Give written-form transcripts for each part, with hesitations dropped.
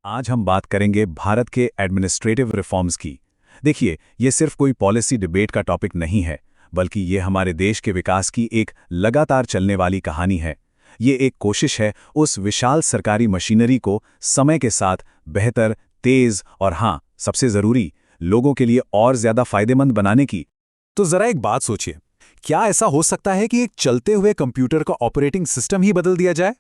आज हम बात करेंगे भारत के एडमिनिस्ट्रेटिव रिफॉर्म्स की। देखिए, ये सिर्फ कोई पॉलिसी डिबेट का टॉपिक नहीं है, बल्कि ये हमारे देश के विकास की एक लगातार चलने वाली कहानी है। ये एक कोशिश है उस विशाल सरकारी मशीनरी को समय के साथ बेहतर, तेज और हाँ, सबसे ज़रूरी, लोगों के लिए और ज़्यादा फायदेमंद बनाने की। तो जरा एक बात सोचिए, क्या ऐसा हो सकता है कि एक चलते हुए कंप्यूटर का ऑपरेटिंग सिस्टम ही बदल दिया जाए?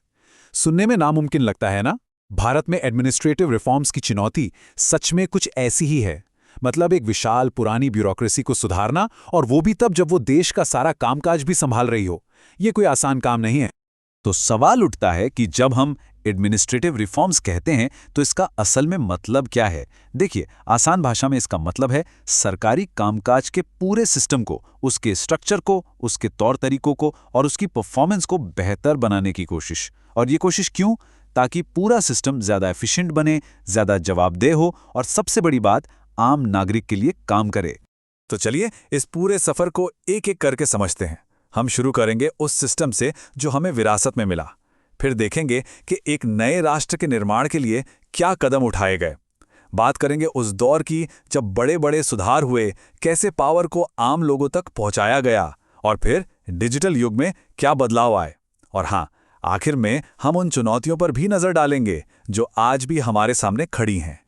सुनने में नामुमकिन लगता है ना? भारत में एडमिनिस्ट्रेटिव रिफॉर्म्स की चुनौती सच में कुछ ऐसी ही है। मतलब एक विशाल पुरानी ब्यूरोक्रेसी को सुधारना, और वो भी तब जब वो देश का सारा कामकाज भी संभाल रही हो। ये कोई आसान काम नहीं है। तो सवाल उठता है कि जब हम एडमिनिस्ट्रेटिव रिफॉर्म्स कहते हैं तो इसका असल में मतलब क्या है। देखिए, आसान भाषा में इसका मतलब है सरकारी कामकाज के पूरे सिस्टम को, उसके स्ट्रक्चर को, उसके तौर तरीकों को और उसकी परफॉर्मेंस को बेहतर बनाने की कोशिश। और ये कोशिश क्यों? ताकि पूरा सिस्टम ज़्यादा एफिशिएंट बने, ज़्यादा जवाबदेह हो और सबसे बड़ी बात, आम नागरिक के लिए काम करे। तो चलिए इस पूरे सफर को एक एक करके समझते हैं। हम शुरू करेंगे उस सिस्टम से जो हमें विरासत में मिला। फिर देखेंगे कि एक नए राष्ट्र के निर्माण के लिए क्या कदम उठाए गए। बात करेंगे उस दौर की जब बड़े बड़े सुधार हुए, कैसे पावर को आम लोगों तक पहुंचाया गया, और फिर डिजिटल युग में क्या बदलाव आए। और हाँ, आखिर में हम उन चुनौतियों पर भी नजर डालेंगे जो आज भी हमारे सामने खड़ी हैं।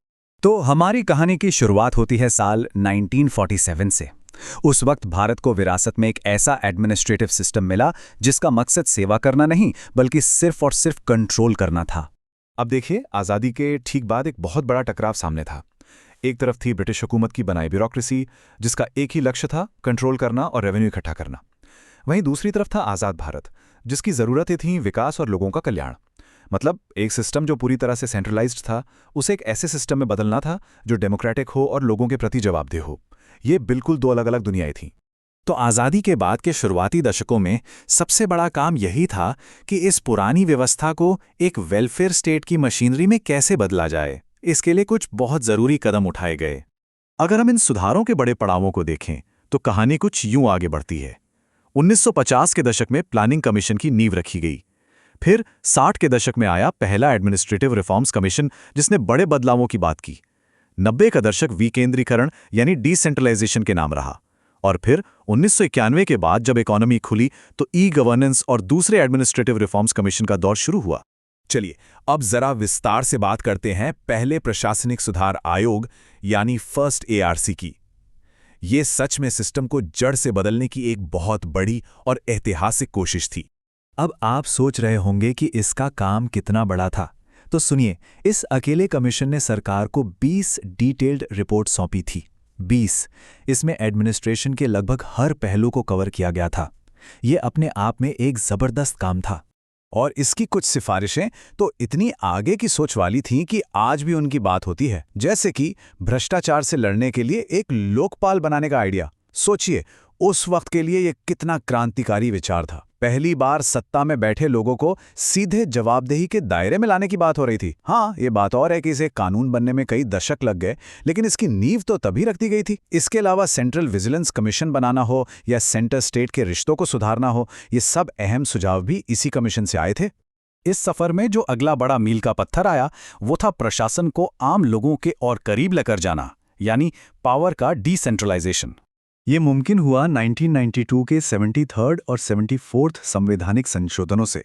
तो हमारी कहानी की शुरुआत होती है साल 1947 से। उस वक्त भारत को विरासत में एक ऐसा एडमिनिस्ट्रेटिव सिस्टम मिला जिसका मकसद सेवा करना नहीं, बल्कि सिर्फ और सिर्फ कंट्रोल करना था। अब देखिए, आज़ादी के ठीक बाद एक बहुत बड़ा टकराव सामने था। एक तरफ थी ब्रिटिश हुकूमत की बनाई ब्यूरोक्रेसी, जिसका एक ही लक्ष्य था, कंट्रोल करना और रेवेन्यू इकट्ठा करना। वहीं दूसरी तरफ था आज़ाद भारत, जिसकी ज़रूरतें थीं विकास और लोगों का कल्याण। मतलब एक सिस्टम जो पूरी तरह से सेंट्रलाइज्ड था, उसे एक ऐसे सिस्टम में बदलना था जो डेमोक्रेटिक हो और लोगों के प्रति जवाबदेह हो। ये बिल्कुल दो अलग अलग दुनियाएं थीं। तो आज़ादी के बाद के शुरुआती दशकों में सबसे बड़ा काम यही था कि इस पुरानी व्यवस्था को एक वेलफेयर स्टेट की मशीनरी में कैसे बदला जाए। इसके लिए कुछ बहुत ज़रूरी कदम उठाए गए। अगर हम इन सुधारों के बड़े पड़ावों को देखें तो कहानी कुछ यूं आगे बढ़ती है। 1950 के दशक में प्लानिंग कमीशन की नींव रखी गई। फिर 60 के दशक में आया पहला एडमिनिस्ट्रेटिव रिफॉर्म्स कमीशन, जिसने बड़े बदलावों की बात की। 90 का दशक विकेंद्रीकरण यानी डिसेंट्रलाइजेशन के नाम रहा। और फिर 1991 के बाद जब इकोनॉमी खुली तो ई गवर्नेंस और दूसरे एडमिनिस्ट्रेटिव रिफॉर्म्स कमीशन का दौर शुरू हुआ। चलिए अब जरा विस्तार से बात करते हैं पहले प्रशासनिक सुधार आयोग यानी फर्स्ट एआरसी की। ये सच में सिस्टम को जड़ से बदलने की एक बहुत बड़ी और ऐतिहासिक कोशिश थी। अब आप सोच रहे होंगे कि इसका काम कितना बड़ा था। तो सुनिए, इस अकेले कमीशन ने सरकार को 20 डिटेल्ड रिपोर्ट सौंपी थी। 20। इसमें एडमिनिस्ट्रेशन के लगभग हर पहलू को कवर किया गया था। ये अपने आप में एक जबरदस्त काम था। और इसकी कुछ सिफारिशें तो इतनी आगे की सोच वाली थीं कि आज भी उनकी बात होती है। जैसे कि भ्रष्टाचार से लड़ने के लिए एक लोकपाल बनाने का आइडिया। सोचिए, उस वक्त के लिए ये कितना क्रांतिकारी विचार था। पहली बार सत्ता में बैठे लोगों को सीधे जवाबदेही के दायरे में लाने की बात हो रही थी। हाँ, ये बात और है कि इसे कानून बनने में कई दशक लग गए, लेकिन इसकी नींव तो तभी रख दी गई थी। इसके अलावा सेंट्रल विजिलेंस कमीशन बनाना हो या सेंटर स्टेट के रिश्तों को सुधारना हो, ये सब अहम सुझाव भी इसी कमीशन से आए थे। इस सफर में जो अगला बड़ा मील का पत्थर आया, वो था प्रशासन को आम लोगों के और करीब लेकर जाना, यानी पावर का डिसेंट्रलाइजेशन। ये मुमकिन हुआ 1992 के 73rd और 74th संवैधानिक संशोधनों से।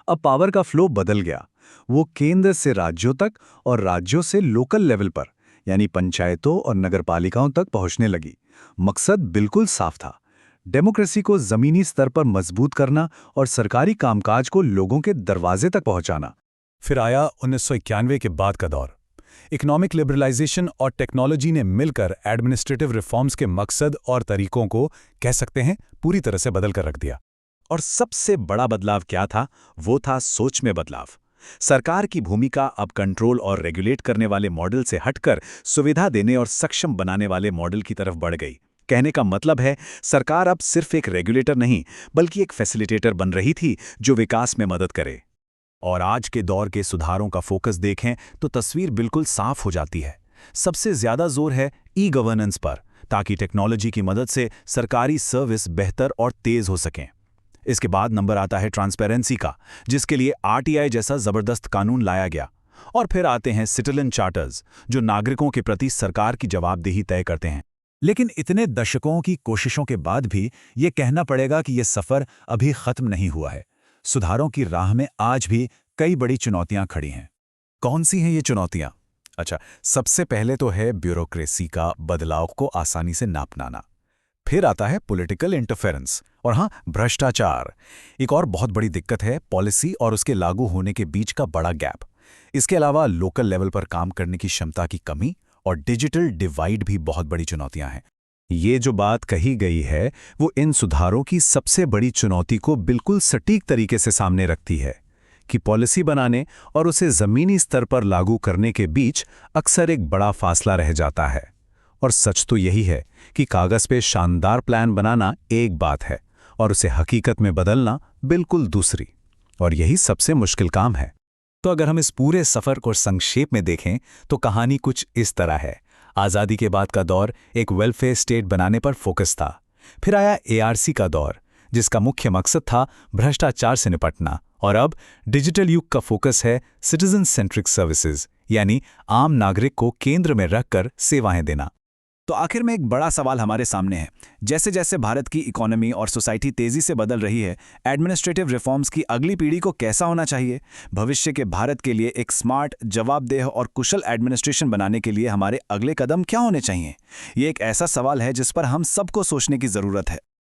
अब पावर का फ्लो बदल गया। वो केंद्र से राज्यों तक और राज्यों से लोकल लेवल पर, यानी पंचायतों और नगरपालिकाओं तक पहुंचने लगी। मकसद बिल्कुल साफ था, डेमोक्रेसी को जमीनी स्तर पर मजबूत करना और सरकारी कामकाज को लोगों के दरवाजे तक पहुंचाना। फिर आया 1991 के बाद का दौर। इकोनॉमिक लिबरलाइजेशन और टेक्नोलॉजी ने मिलकर एडमिनिस्ट्रेटिव रिफॉर्म्स के मकसद और तरीकों को, कह सकते हैं, पूरी तरह से बदल कर रख दिया। और सबसे बड़ा बदलाव क्या था? वो था सोच में बदलाव। सरकार की भूमिका अब कंट्रोल और रेगुलेट करने वाले मॉडल से हटकर सुविधा देने और सक्षम बनाने वाले मॉडल की तरफ बढ़ गई। कहने का मतलब है, सरकार अब सिर्फ एक रेगुलेटर नहीं, बल्कि एक फैसिलिटेटर बन रही थी जो विकास में मदद करे। और आज के दौर के सुधारों का फोकस देखें तो तस्वीर बिल्कुल साफ हो जाती है। सबसे ज्यादा जोर है ई गवर्नेंस पर, ताकि टेक्नोलॉजी की मदद से सरकारी सर्विस बेहतर और तेज हो सकें। इसके बाद नंबर आता है ट्रांसपेरेंसी का, जिसके लिए आरटीआई जैसा जबरदस्त कानून लाया गया। और फिर आते हैं सिटिजन चार्टर्स, जो नागरिकों के प्रति सरकार की जवाबदेही तय करते हैं। लेकिन इतने दशकों की कोशिशों के बाद भी ये कहना पड़ेगा कि ये सफ़र अभी ख़त्म नहीं हुआ है। सुधारों की राह में आज भी कई बड़ी चुनौतियां खड़ी हैं। कौन सी हैं ये चुनौतियां? अच्छा, सबसे पहले तो है ब्यूरोक्रेसी का बदलाव को आसानी से नाप पाना। फिर आता है पॉलिटिकल इंटरफेरेंस और हाँ, भ्रष्टाचार। एक और बहुत बड़ी दिक्कत है पॉलिसी और उसके लागू होने के बीच का बड़ा गैप। इसके अलावा लोकल लेवल पर काम करने की क्षमता की कमी और डिजिटल डिवाइड भी बहुत बड़ी चुनौतियां हैं। ये जो बात कही गई है वो इन सुधारों की सबसे बड़ी चुनौती को बिल्कुल सटीक तरीके से सामने रखती है कि पॉलिसी बनाने और उसे ज़मीनी स्तर पर लागू करने के बीच अक्सर एक बड़ा फासला रह जाता है। और सच तो यही है कि कागज़ पे शानदार प्लान बनाना एक बात है और उसे हकीकत में बदलना बिल्कुल दूसरी, और यही सबसे मुश्किल काम है। तो अगर हम इस पूरे सफ़र को संक्षेप में देखें तो कहानी कुछ इस तरह है। आज़ादी के बाद का दौर एक वेलफेयर स्टेट बनाने पर फोकस था। फिर आया एआरसी का दौर, जिसका मुख्य मकसद था भ्रष्टाचार से निपटना। और अब डिजिटल युग का फोकस है सिटीजन सेंट्रिक सर्विसेज, यानी आम नागरिक को केंद्र में रखकर सेवाएं देना। तो आखिर में एक बड़ा सवाल हमारे सामने है। जैसे जैसे भारत की इकोनॉमी और सोसाइटी तेजी से बदल रही है, एडमिनिस्ट्रेटिव रिफॉर्म्स की अगली पीढ़ी को कैसा होना चाहिए? भविष्य के भारत के लिए एक स्मार्ट, जवाबदेह और कुशल एडमिनिस्ट्रेशन बनाने के लिए हमारे अगले कदम क्या होने चाहिए? ये एक ऐसा सवाल है जिस पर हम सबको सोचने की ज़रूरत है।